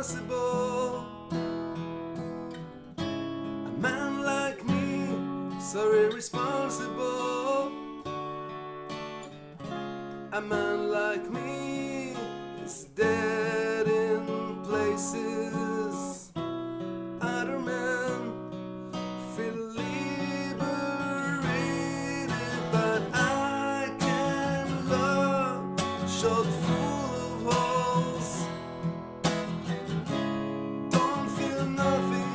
impossible. A man like me, so irresponsible. A man like me is dead in places. Other men feel liberated, but I can love shot full of holes. Don't feel nothing,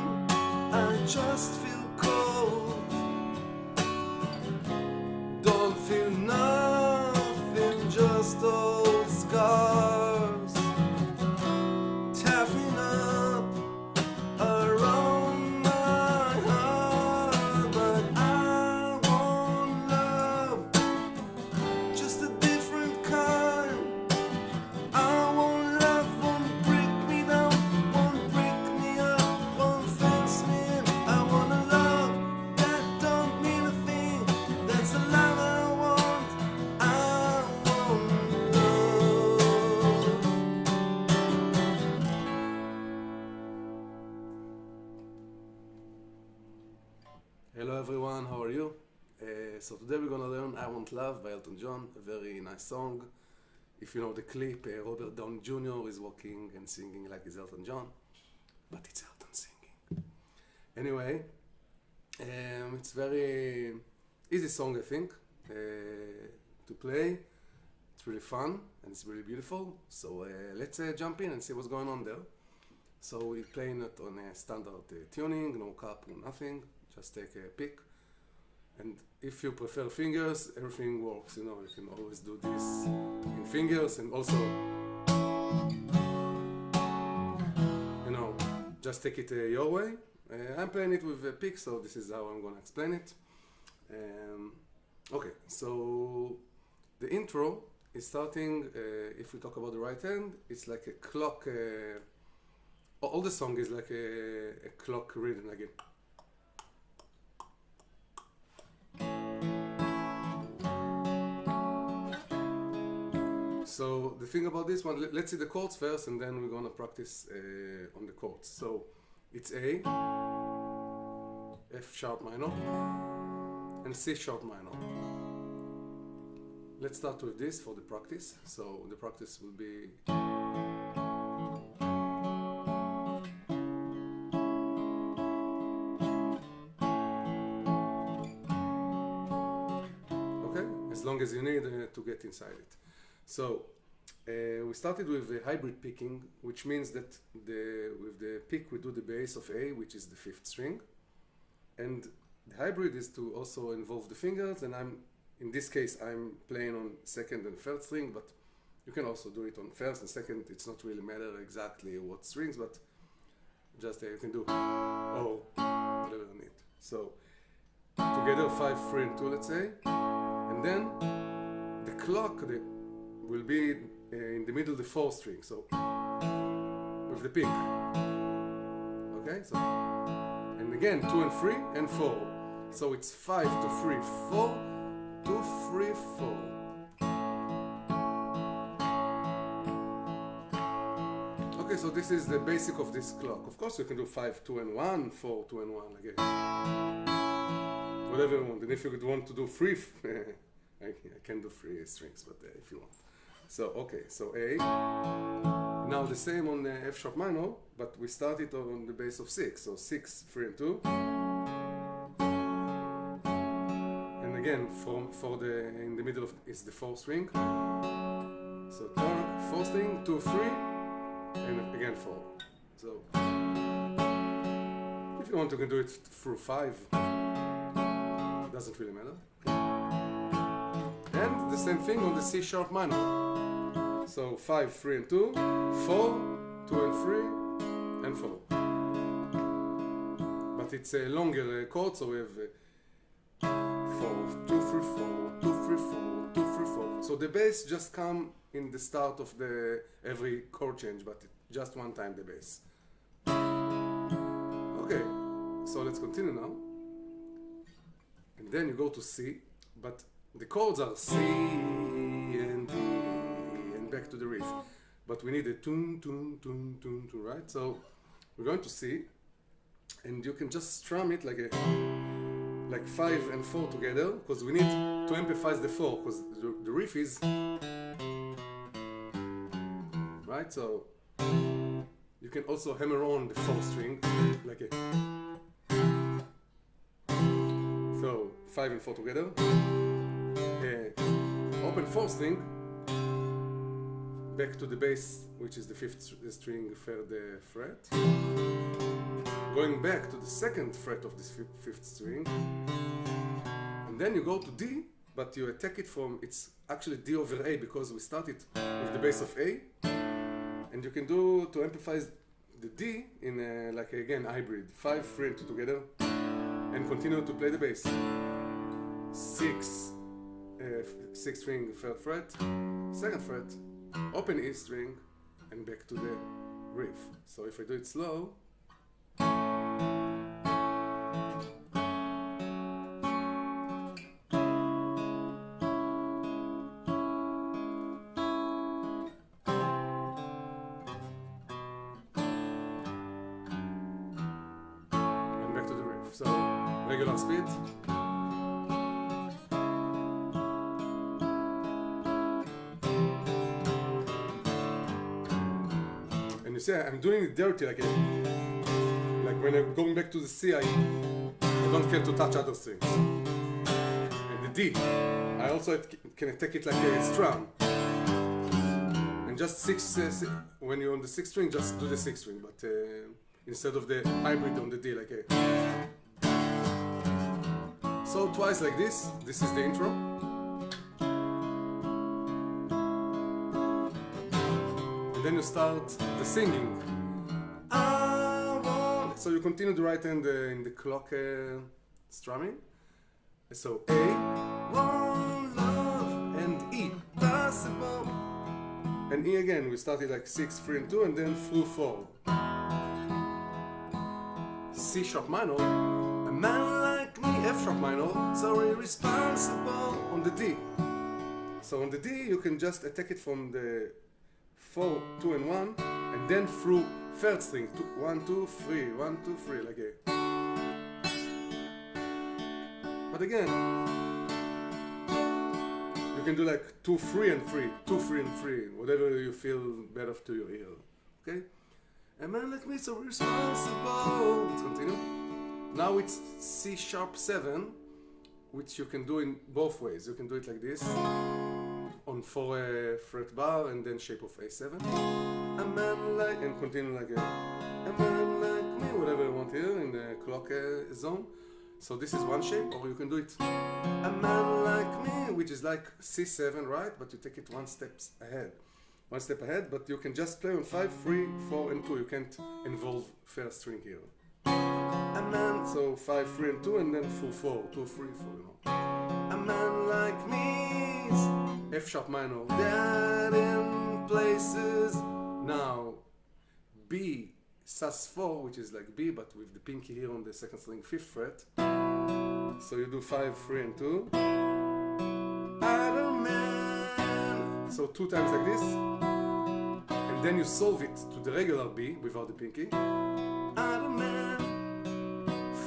I just feel cold. Don't feel nothing, just old scars tapping up around my heart. But I want love, just a different kind. I want love, won't break me down, won't break me up, won't fence me in. I want a love that don't mean a thing. That's the love I want. I want love. Hello everyone, how are you? So today we're gonna learn I Want Love by Elton John, a very nice song. If you know the clip, Robert Downey Jr. is walking and singing like he's Elton John, but it's Elton singing. Anyway, it's very easy song, I think, to play. It's really fun and it's really beautiful. So let's jump in and see what's going on there. So we're playing it on a standard tuning, no cap, no nothing. Just take a pick. And if you prefer fingers, everything works. You know, you can always do this in fingers, and also, you know, just take it your way. I'm playing it with a pick, so this is how I'm gonna explain it. Okay, so the intro is starting. If we talk about the right hand, it's like a clock. All the song is like a clock rhythm again. So the thing about this one, let's see the chords first, and then we're gonna practice on the chords. So it's A, F sharp minor, and C sharp minor. Let's start with this for the practice. So the practice will be okay, as long as you need to get inside it. So we started with the hybrid picking, which means that with the pick we do the bass of A, which is the 5th string, and the hybrid is to also involve the fingers. And in this case I'm playing on 2nd and 3rd string, but you can also do it on 1st and 2nd. It's not really matter exactly what strings, but just you can do O, whatever you need. So together 5, 3, and 2, let's say, and then the clock will be in the middle of the 4th string, so with the pick. Okay, so and again 2 and 3 and 4. So it's 5 to 3, 4, 2, 3, 4. Okay, so this is the basic of this clock. Of course you can do 5, 2 and 1, 4, 2 and 1 again. Whatever you want. And if you want to do 3, I can do 3 strings, but if you want. So, okay, so A. Now the same on the F sharp minor, but we started on the bass of 6. So 6, 3 and 2. And again, in the middle of is the 4th string. So turn, 4th string, 2, 3, and again 4. So if you want, you can do it through 5. Doesn't really matter. And the same thing on the C sharp minor. So 5, 3 and 2, 4, 2 and 3, and 4. But it's a longer chord, so we have 4, 2, 3, 4, 2, 3, 4, 2, 3, 4. So the bass just come in the start of every chord change, but just one time the bass. Okay, so let's continue now. And then you go to C, but the chords are C and D and back to the riff. but we need a tune, tune, tune, tune, tune, right? So we're going to C, and you can just strum it like 5 and 4 together, because we need to emphasize the 4, because the riff is, right? So you can also hammer on the 4th string, like a, so 5 and 4 together, open 4th string, back to the bass, which is the 5th string, 3rd fret, going back to the 2nd fret of this 5th string, and then you go to D, but you attack it from, it's actually D over A, because we started with the bass of A, and you can do, to emphasize the D in a, like again, hybrid, 5, 3 and 2 together, and continue to play the bass. 6th string, 3rd fret, 2nd fret, open E string, and back to the riff. So if I do it slow, and back to the riff. So regular speed. You see, I'm doing it dirty, like when I'm going back to the C, I don't care to touch other strings. And the D, I also can take it like a strum. And just when you're on the 6th string, just do the 6th string, but instead of the hybrid on the D, like a. So twice like this is the intro. Then you start the singing. So you continue the right hand in the clock strumming. So A, one love, and E, possible. And E again, we started like 6, 3 and 2, and then through 4. C sharp minor, a man like me, F sharp minor, so irresponsible on the D. So on the D, you can just attack it from the 4, 2 and 1, and then through 3rd string, 1, 2, 3, 1, 2, 3, like a. But again, you can do like 2, 3 and 3, 2, 3 and 3, whatever you feel better to your ear. Okay? A man like me, so responsible. Let's continue. Now it's C sharp 7, which you can do in both ways. You can do it like this, on 4 fret bar, and then shape of A7. A man like, and continue like a man like me, whatever you want here in the clock zone. So this is one shape, or you can do it a man like me, which is like C7, right? But you take it one step ahead, but you can just play on 5, 3, 4 and 2. You can't involve 3rd string here. A man, so 5, 3 and 2, and then full 4, 2, 3, 4, you know. A man like me, F sharp minor, that in places. Now B sus4, which is like B, but with the pinky here on the 2nd string, 5th fret. So you do 5, 3 and 2. Other man. So 2 times like this, and then you solve it to the regular B without the pinky. Other man,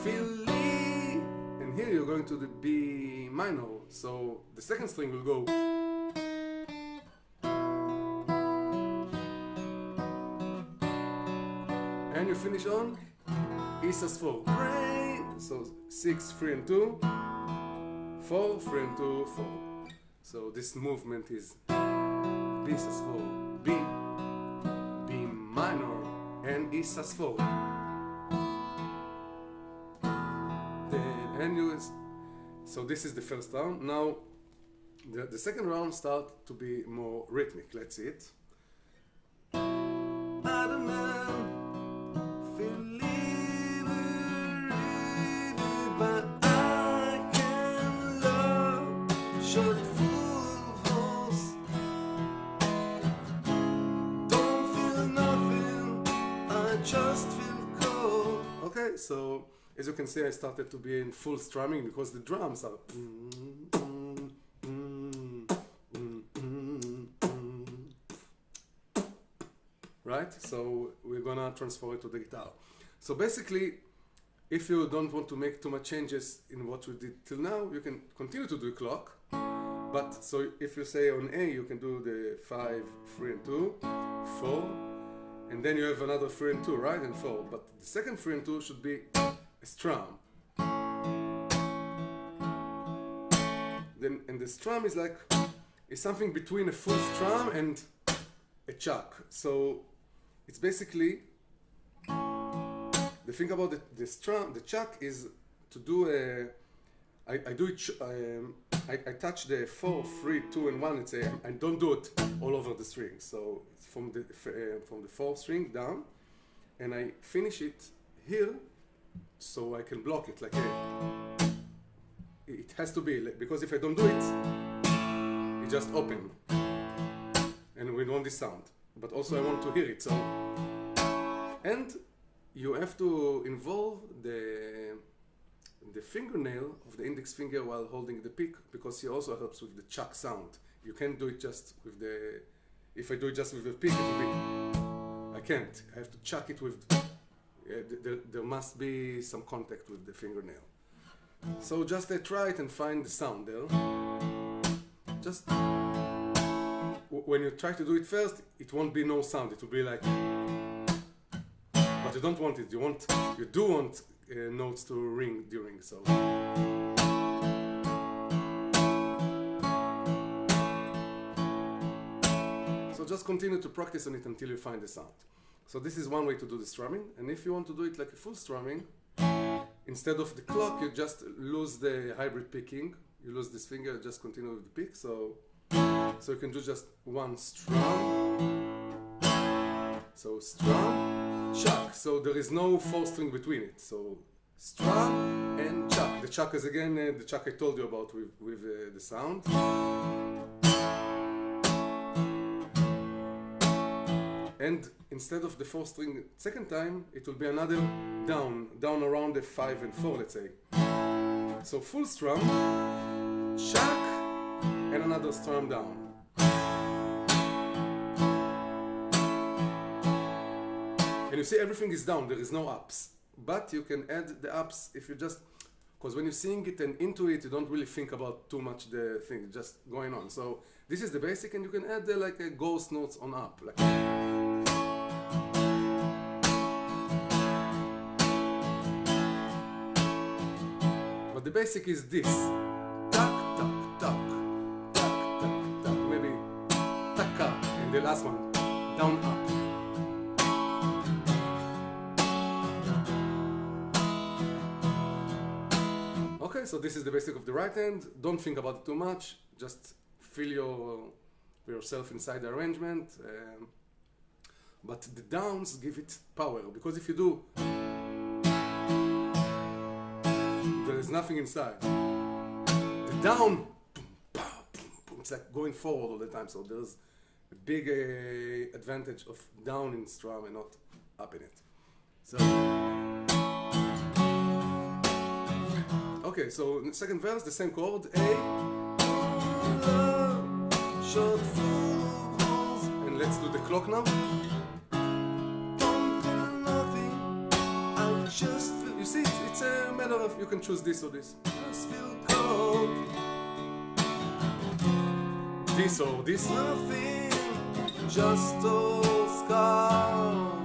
Philly, and here you're going to the B minor. So the 2nd string will go. And you finish on E sus4. So 6, 3 and 2, 4, 3 and 2, 4. So this movement is B sus4, B, B minor, and E sus4. Then so this is the first round. Now the second round starts to be more rhythmic. Let's see it. But I can love, short full of holes. Don't feel nothing, I just feel cold. Okay, so as you can see, I started to be in full strumming because the drums are. right? So we're gonna transfer it to the guitar. So basically, if you don't want to make too much changes in what we did till now, you can continue to do a clock. But so if you say on A, you can do the 5, 3 and 2, 4, and then you have another 3 and 2, right? And 4. But the second 3 and 2 should be a strum. Then, and the strum is like, is something between a full strum and a chuck. So it's basically, the thing about the strum, the chuck is to do a, I do it, I touch the 4, 3, 2 and 1 and say, I don't do it all over the string. So it's from the 4th string down, and I finish it here so I can block it like a, it has to be, because if I don't do it, it just open, and we want this sound. But also I want to hear it, so, and you have to involve the fingernail of the index finger while holding the pick, because he also helps with the chuck sound. You can't do it just with the, if I do it just with the pick, it will be, I can't. I have to chuck it with, there must be some contact with the fingernail. So just try it and find the sound there. Just, when you try to do it first, it won't be no sound, it will be like, but you don't want it, you do want notes to ring during, so. So just continue to practice on it until you find the sound. So this is one way to do the strumming, and if you want to do it like a full strumming, instead of the clock, you just lose the hybrid picking, you lose this finger, just continue with the pick, so you can do just one strum, so strum, chuck, so there is no 4th string between it, so strum and chuck. The chuck is again the chuck I told you about with the sound. And instead of the 4th string second time, it will be another down around the 5 and 4, let's say. So full strum, chuck, and another strum down. And you see everything is down, there is no ups. But you can add the ups if you just, because when you sing it and into it, you don't really think about too much the thing, just going on. So this is the basic, and you can add like a ghost notes on up. Like, but the basic is this. Tuck, tuck, tuck, tuck, tuck, tuck, maybe tuck up, and the last one, down up. Okay, so this is the basic of the right hand. Don't think about it too much. Just feel yourself inside the arrangement. But the downs give it power, because if you do, there is nothing inside. The down, boom, pow, boom, boom, it's like going forward all the time. So there's a big advantage of down in strum and not up in it. So. Okay, so in the second verse, the same chord, A, short falls, and let's do the clock now. You see, it's a matter of, you can choose this or this. Just feel cold. This or this. Nothing, just all scars.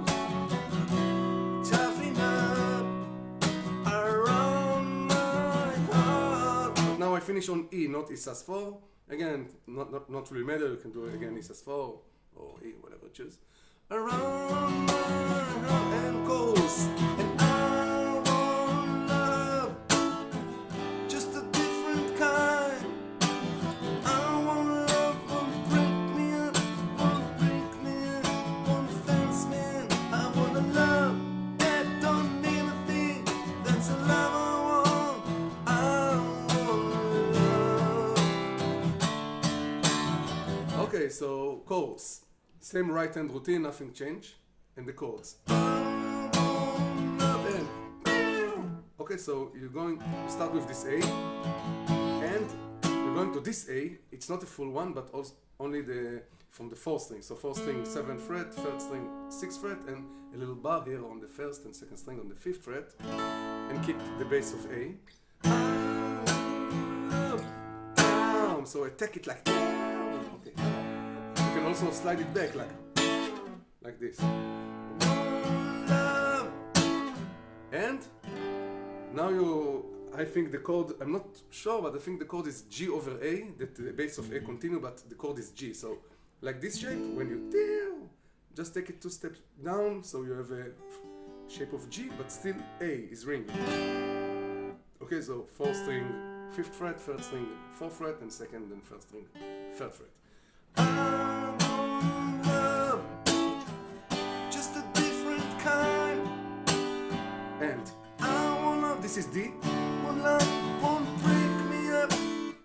I finish on E, not E sus4. Again, not really matter, you can do it again E sus4 or E, whatever you choose. Around my heart and goes, and I want love, just a different kind. I want love, won't break me up, won't break me up, won't fence me in. I want a love that don't need a thing, that's a love I want. Okay, so chords, same right hand routine, nothing changed, and the chords. Okay, so you start with this A, and you're going to this A. It's not a full one, but also only from the fourth string. So fourth string 7th fret, third string 6th fret, and a little bar here on the first and second string on the 5th fret, and keep the bass of A. So I take it like that. Okay. You can also slide it back like this. And now I think the chord, I'm not sure, but I think the chord is G over A, that the bass of A continue, but the chord is G. So like this shape, when you just take it 2 steps down, so you have a shape of G, but still A is ringing. Okay, so 4th string 5th fret, 3rd string 4th fret, and 2nd and 1st string 3rd fret. Love, just a different kind. And this is D. One love won't break me up.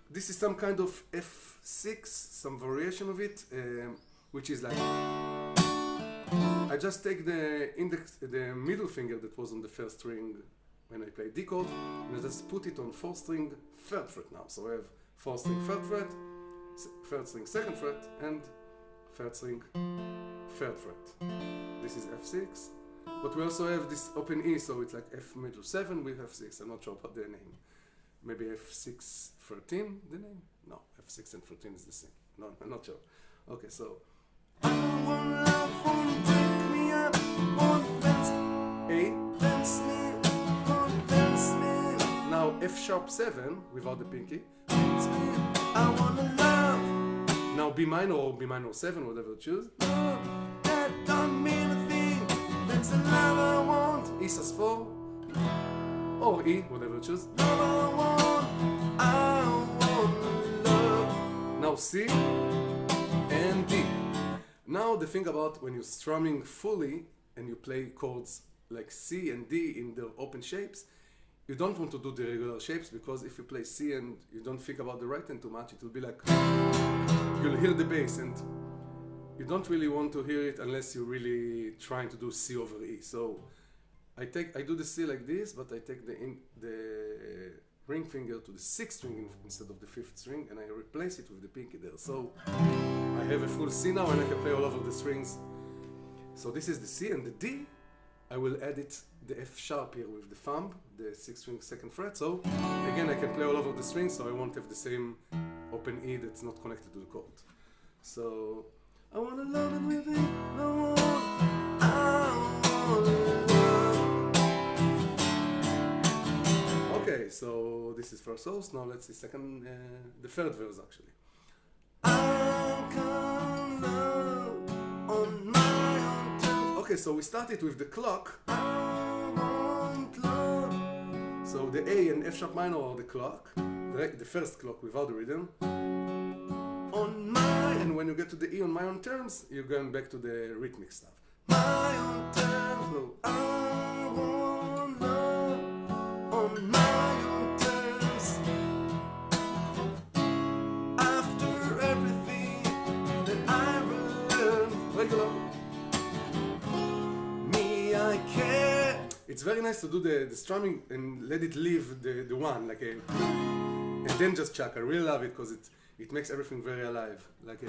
This is some kind of F6, some variation of it, which is like, I just take the middle finger that was on the 1st string when I play D chord, and I just put it on 4th string 3rd fret now. So I have 4th string 3rd fret, 3rd string 2nd fret, and 3rd string 3rd fret. This is F6. But we also have this open E, so it's like F major 7 with F6. I'm not sure about the name. Maybe F6 13, the name? No, F6 and 13 is the same. No, I'm not sure. Okay, so A. Now F sharp 7 without the pinky. Now B minor or B minor 7, whatever you choose. E sus4 or E, whatever you choose. Now C and D. Now the thing about when you're strumming fully and you play chords like C and D in the open shapes, you don't want to do the regular shapes, because if you play C and you don't think about the right hand too much, it will be like, you'll hear the bass and you don't really want to hear it unless you're really trying to do C over E. So I do the C like this, but I take the ring finger to the 6th string instead of the 5th string, and I replace it with the pinky there. So I have a full C now, and I can play all over the strings. So this is the C, and the D, I will edit the F sharp here with the thumb, the 6th string 2nd fret. So again, I can play all over the strings, so I won't have the same open E that's not connected to the chord. So I wanna love it with it, no more. I wanna love. Okay, so this is first verse. Now let's see the third verse actually. I can love on my own terms. Okay, so we started with the clock. I want love. So the A and F sharp minor are the clock, the first clock without the rhythm. And when you get to the E on my own terms, you're going back to the rhythmic stuff. My own terms, so I want love on my own terms. After everything that I've learned, regular, me, I care. It's very nice to do the strumming and let it leave the one, like a, and then just chuck. I really love it because it makes everything very alive. Like a,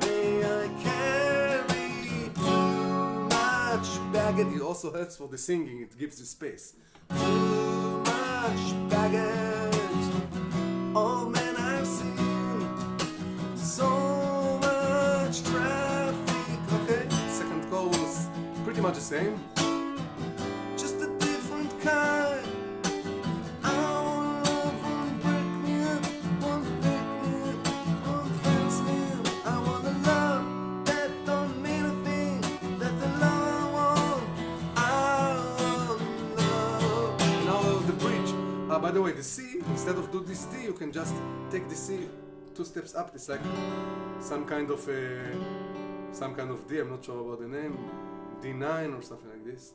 may I carry too much baggage. It also helps for the singing, it gives you space. Too much baggage. Oh man, I've seen so much traffic. Okay, second chorus, pretty much the same. Just a different kind. By the way, the C, instead of do this D, you can just take the C 2 steps up. It's like some kind of D, I'm not sure about the name, D9 or something like this.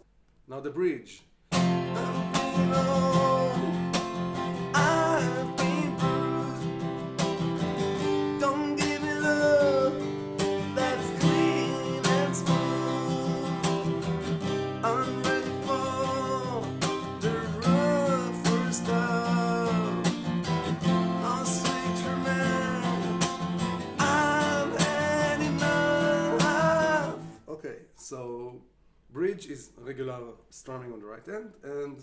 Now the bridge. Don't give me love that's clean and smooth. I'm ready for the rougher stuff. I'll switch her man. I regular strumming on the right hand, and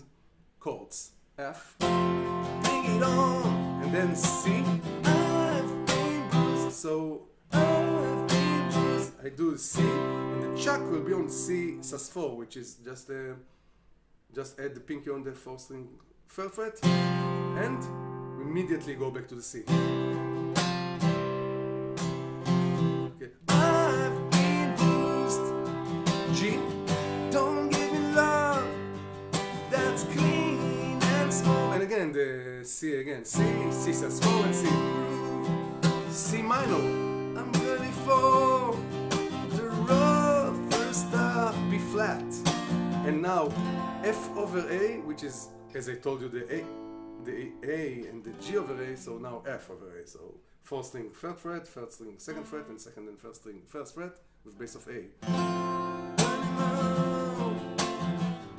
chords. F, bring it on, and then C, I've been bruised. So I've been bruised. I do C, and the chuck will be on C sus4, which is just add the pinky on the 4th string 3rd fret, and immediately go back to the C. Okay. I've been bruised. G, don't give me love that's clean and small. And again the C again. C sus4 and C. C minor. I'm ready for the rougher stuff. B flat. And now F over A, which is, as I told you, the A and the G over A, so now F over A. So 4th string 3rd fret, 3rd string 2nd fret, and 2nd and 1st string 1st fret with bass of A.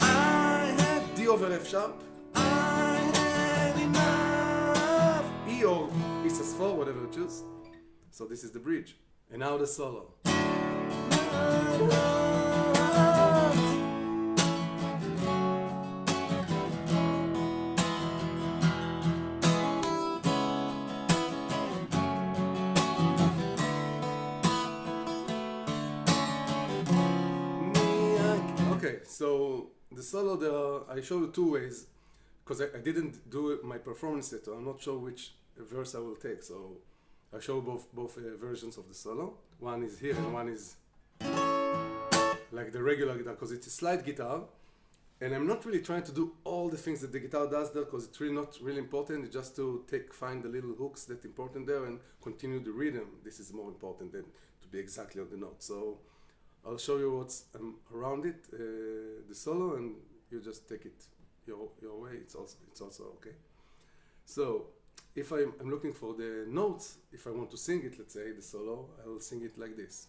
I had D over F sharp. I had enough. E or E sus4, whatever you choose. So this is the bridge. And now the solo. Okay, so the solo there, I show you 2 ways, because I didn't do my performance yet, so I'm not sure which verse I will take. So I show both versions of the solo. One is here and one is like the regular guitar, because it's a slide guitar, and I'm not really trying to do all the things that the guitar does there, because it's really not really important. It's just to find the little hooks that's important there and continue the rhythm. This is more important than to be exactly on the note. So I'll show you what's around it, the solo, and you just take it your way. It's also okay. So if I'm looking for the notes, if I want to sing it, let's say the solo, I will sing it like this.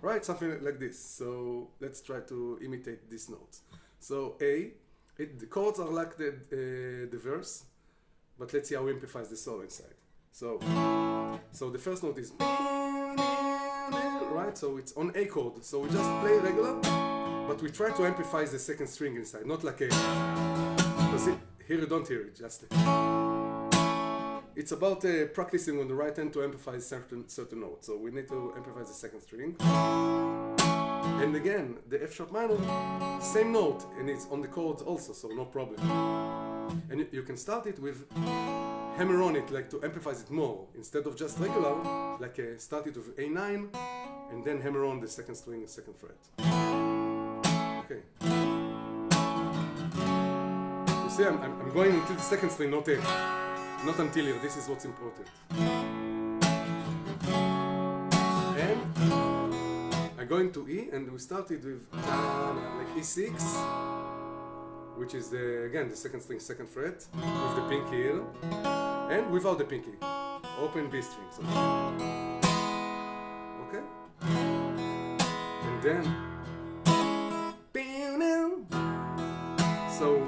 Right, something like this. So let's try to imitate these notes. So A, the chords are like the verse, but let's see how we amplify the solo inside. So the first note is right, so it's on A chord. So we just play regular, but we try to amplify the 2nd string inside, not like A. Because here you don't hear it, just it's about practicing on the right hand to amplify certain notes. So we need to amplify the 2nd string. And again, the F sharp minor, same note, and it's on the chords also, so no problem. And you can start it with hammer on it, like to amplify it more, instead of just regular, like start it with A9, and then hammer on the 2nd string and 2nd fret. Okay. You see, I'm going until the 2nd string, not until here. This is what's important. And I'm going to E, and we started with like E6, which is again the 2nd string 2nd fret with the pinky here, and without the pinky, open B string. So, okay, and then so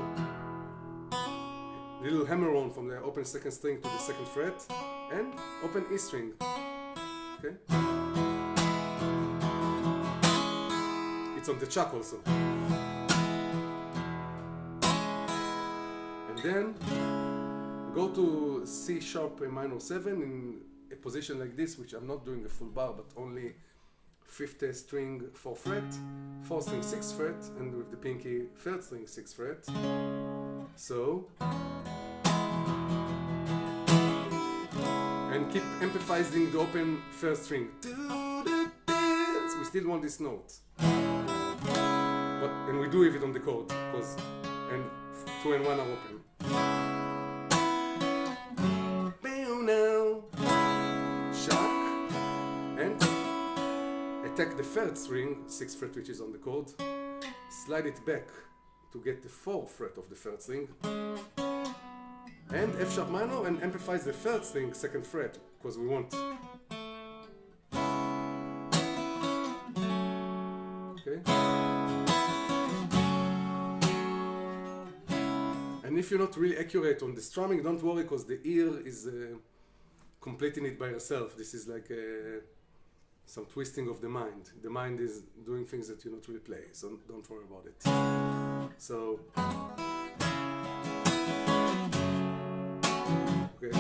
little hammer on from the open 2nd string to the 2nd fret, and open E string. Okay. It's on the chuck also. And then go to C sharp minor 7 in a position like this, which I'm not doing a full bar, but only 5th string 4th fret, 4th string 6th fret, and with the pinky 3rd string 6th fret. So, and keep emphasizing the open 1st string. We still want this note. And we do it on the chord, because and 2 and 1 are open. Chuck, and attack the 3rd string, 6th fret, which is on the chord. Slide it back to get the 4th fret of the 3rd string, and F sharp minor, and amplifies the 3rd string 2nd fret, because we want. And if you're not really accurate on the strumming, don't worry, because the ear is completing it by herself. This is like some twisting of the mind. The mind is doing things that you not really play, so don't worry about it. So, okay.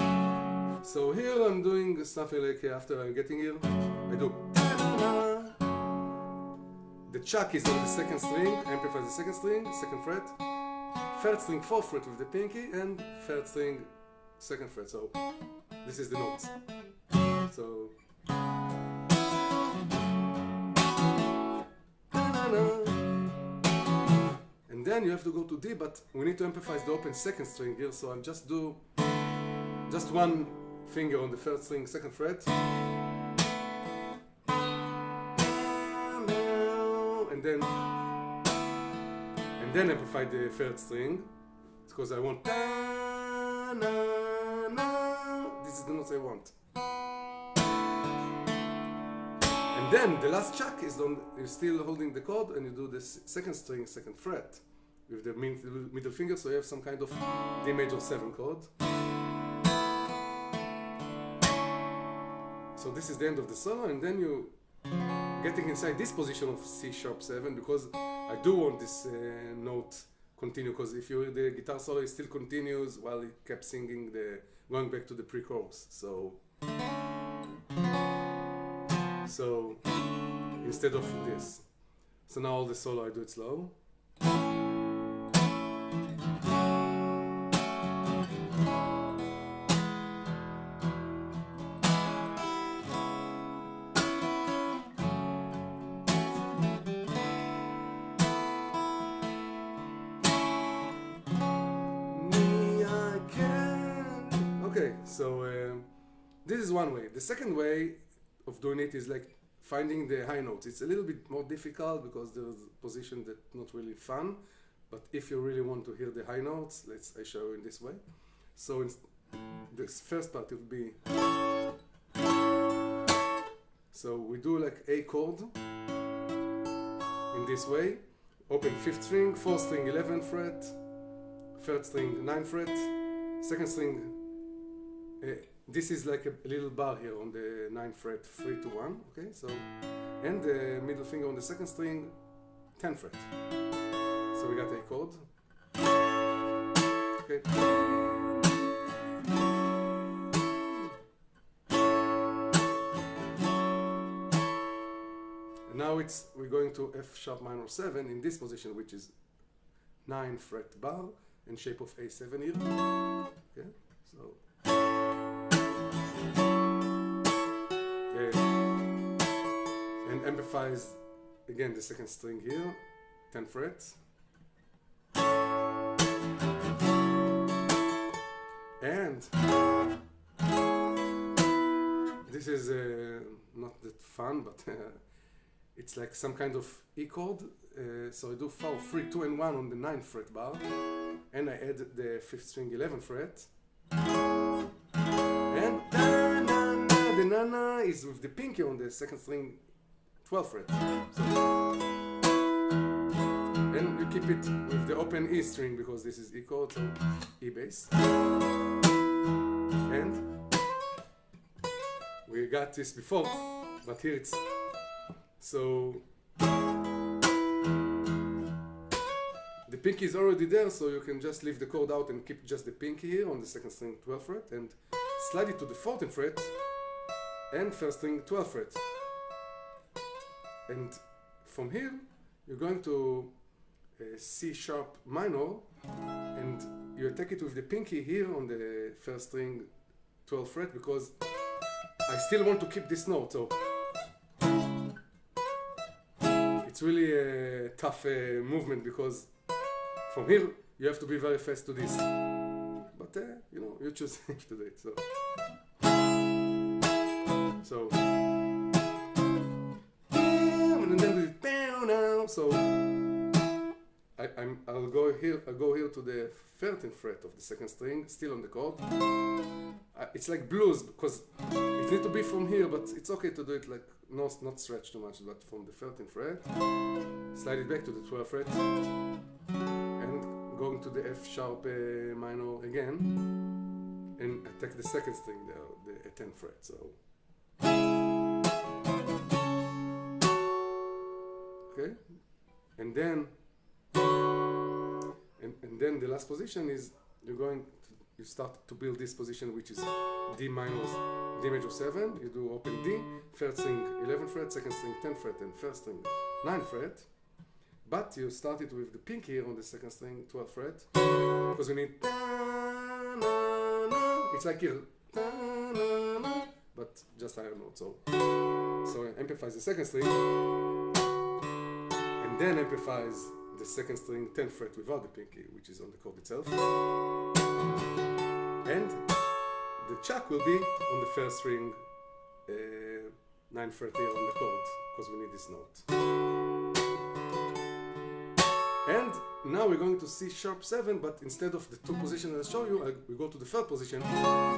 So here I'm doing something like after I'm getting here, I do. The chuck is on the second string, amplifies the second string, second fret, third string, fourth fret with the pinky, and third string, second fret. So this is the notes. So. And then you have to go to D, but we need to amplify the open second string here, so I'll just do just one finger on the third string, second fret, and then amplify the third string, because I want this is the notes I want. And then the last chuck is you're still holding the chord, and you do the second string, second fret with the middle finger, so you have some kind of D major 7 chord. So this is the end of the solo, and then you getting inside this position of C sharp 7, because I do want this note continue, because if you hear the guitar solo, it still continues while he kept singing going back to the pre-chorus. So instead of this. So now all the solo I do it slow. Okay, so this is one way. The second way of doing it is like finding the high notes. It's a little bit more difficult because there's a position that's not really fun, but if you really want to hear the high notes, I show you in this way. So in this first part it will be, so we do like A chord in this way, open 5th string, 4th string 11th fret, 3rd string 9th fret, 2nd string, this is like a little bar here on the 9th fret, 3 to 1, okay, so, and the middle finger on the 2nd string, 10th fret. So we got a chord. Okay. And now we're going to F sharp minor 7 in this position, which is 9th fret bar and shape of A7 here. Okay, so. And amplifies again the 2nd string here, 10th fret. And this is not that fun, but it's like some kind of E chord. So I do 4, 3, 2 and 1 on the 9th fret bar, and I add the 5th string 11th fret. And the na-na is with the pinky on the 2nd string 12th fret. So, and you keep it with the open E string because this is E chord, so E bass. And we got this before, but here it's so the pinky is already there, so you can just leave the chord out and keep just the pinky here on the 2nd string 12th fret and slide it to the 14th fret and 1st string 12th fret. And from here you're going to C sharp minor, and you attack it with the pinky here on the 1st string 12th fret because I still want to keep this note. So it's really a tough movement because from here you have to be very fast to this. But you know, you choose to do it. So and then we now. So I'll go here to the 13th fret of the 2nd string, still on the chord. It's like blues because it needs to be from here, but it's okay to do it like not stretch too much, but from the 13th fret, slide it back to the 12th fret, and going going to the F sharp minor again, and attack the second string there, the 10th fret. So, okay, and then the last position is you start to build this position, which is D minus D major 7. You do open D, first string 11th fret, second string 10th fret, and first string 9th fret. But you started with the pink here on the second string, 12th fret, because we need it's like here, but just higher note. So it amplifies the second string, and then amplifies the second string 10th fret without the pinky, which is on the chord itself. And the chuck will be on the first string 9th fret here on the chord, because we need this note. And now we're going to C sharp 7, but instead of the two positions I show you, we go to the third position,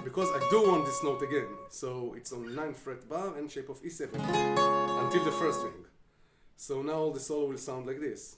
because I do want this note again. So it's on 9th fret bar and shape of E7 until the first string. So now all the solo will sound like this.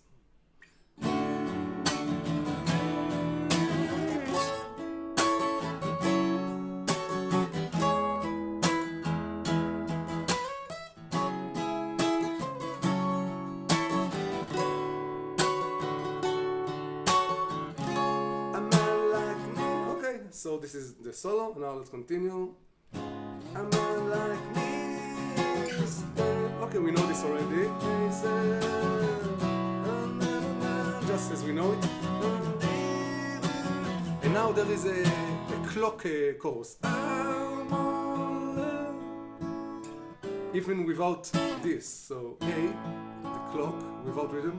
So this is the solo. Now let's continue. A man like me. Okay, we know this already. Just as we know it. And now there is a clock chorus. Even without this. So A, the clock without rhythm.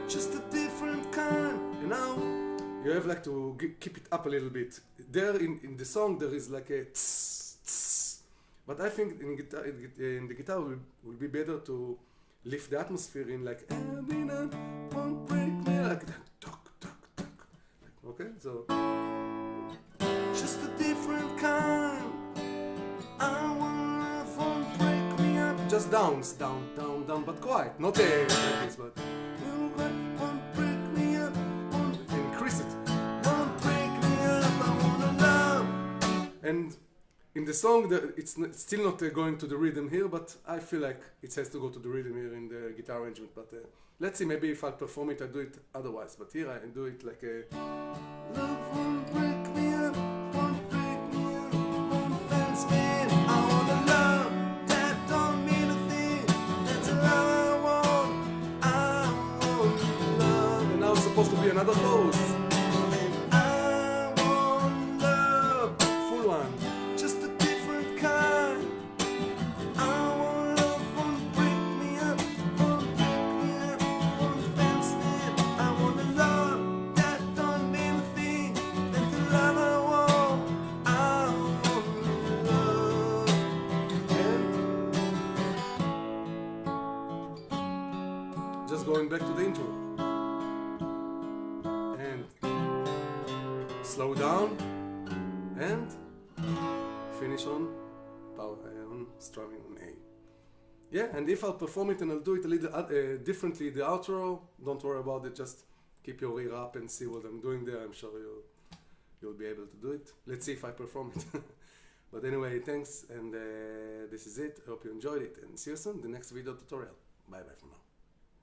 Just a different kind. And now you have like to keep it up a little bit. There in the song there is like a tss, tss. But I think in the guitar will be better to lift the atmosphere in like won't break me like that. Okay, so just a different kind. I want won't break me up. Just downs, down, down, down, but quiet. Not like this, but won't break me up. Increase it. Won't break me up. I wanna love. And in the song, it's still not going to the rhythm here, but I feel like it has to go to the rhythm here in the guitar arrangement. But let's see, maybe if I perform it, I do it otherwise. But here I do it like a love won't break me up, won't break me up, won't fence me. I wanna love that don't mean a thing. That's a love I want love. And now it's supposed to be another chorus. Just going back to the intro and slow down and finish on strumming on A. Yeah, and if I'll perform it and I'll do it a little differently, the outro, don't worry about it, just keep your ear up and see what I'm doing there. I'm sure you'll be able to do it. Let's see if I perform it. But anyway, thanks, and this is it. I hope you enjoyed it, and see you soon in the next video tutorial. Bye bye for now.